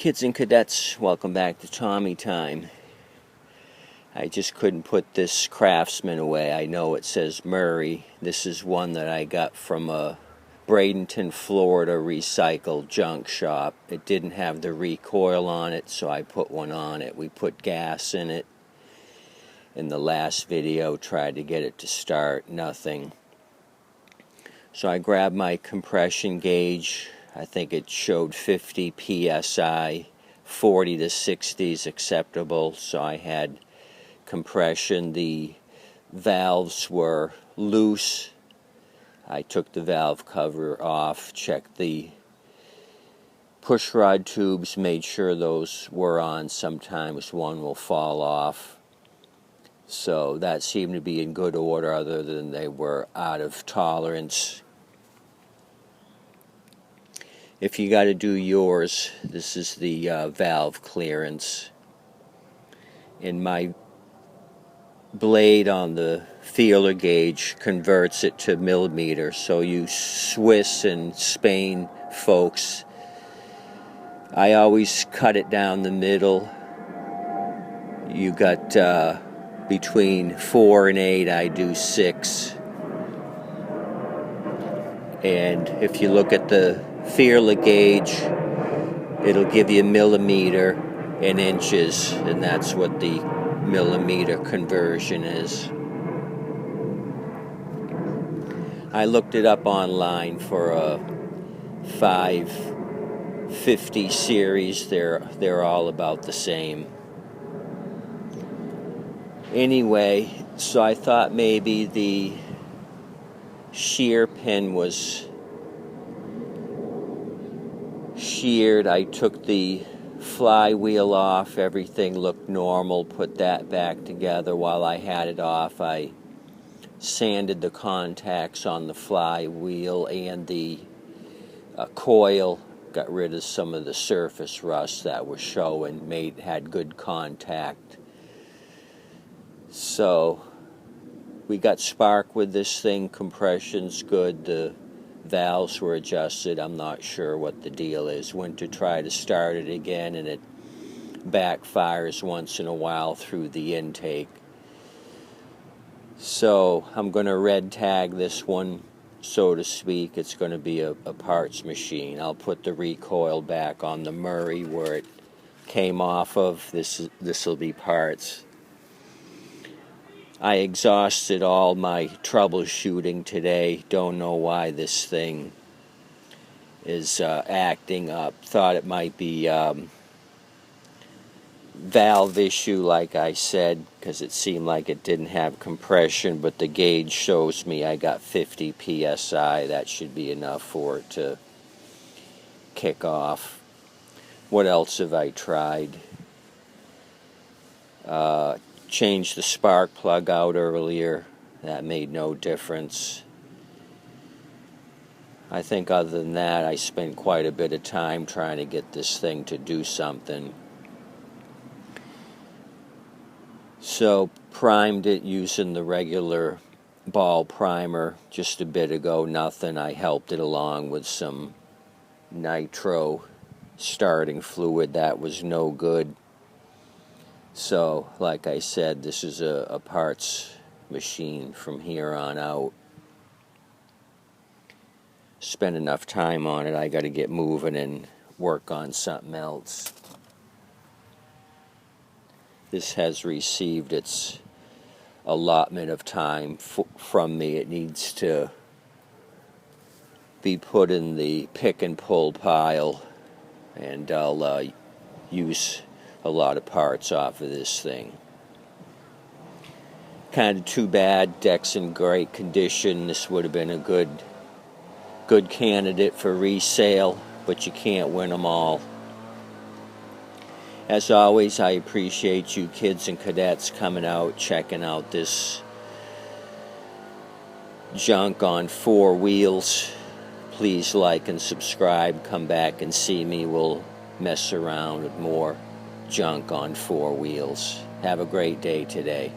Kids and cadets, welcome back to Tommy Time. I just couldn't put this Craftsman away. I know it says Murray. This is one that I got from a Bradenton, Florida recycled junk shop. It didn't have the RECOIL on it, so I put one on it. We put gas in it. In the last video, tried to get it to start, nothing. So I grabbed my compression gauge. I think it showed 50 psi, 40 to 60 is acceptable, so I had compression. The valves were loose. I took the valve cover off, checked the push rod tubes, made sure those were on. Sometimes one will fall off. So that seemed to be in good order, other than they were out of tolerance. If you got to do yours, this is the valve clearance. And my blade on the feeler gauge converts it to millimeter. So you Swiss and Spain folks, I always cut it down the middle. You got between 4 and 8, I do 6. And if you look at the feeler gauge, it'll give you millimeter and inches, and that's what the millimeter conversion is. I looked it up online for a 550 series. They're all about the same. Anyway, so I thought maybe the shear pin was sheared. I took the flywheel off, everything looked normal, put that back together. While I had it off, I sanded the contacts on the flywheel and the coil, got rid of some of the surface rust that was showing, had good contact. So we got spark with this thing, compression's good, the valves were adjusted. I'm not sure what the deal is. Went to try to start it again, and it backfires once in a while through the intake. So I'm going to red tag this one, so to speak. It's going to be a parts machine. I'll put the RECOIL back on the Murray where it came off of. This will be parts. I exhausted all my troubleshooting today. Don't know why this thing is acting up. Thought it might be valve issue, like I said, because it seemed like it didn't have compression, but the gauge shows me I got 50 psi. That should be enough for it to kick off. What else have I tried? Changed the spark plug out earlier. That made no difference. I think other than that, I spent quite a bit of time trying to get this thing to do something. So primed it using the regular ball primer just a bit ago. Nothing. I helped it along with some nitro starting fluid. That was no good. So, like I said, this is a parts machine from here on out. Spend enough time on it, I got to get moving and work on something else. This has received its allotment of time from me. It needs to be put in the pick and pull pile, and I'll use a lot of parts off of this thing. Kind of too bad. Deck's in great condition. This would have been a good candidate for resale, but you can't win them all. As always, I appreciate you kids and cadets coming out, checking out this junk on 4 wheels. Please like and subscribe. Come back and see me. We'll mess around with more junk on 4 wheels. Have a great day today.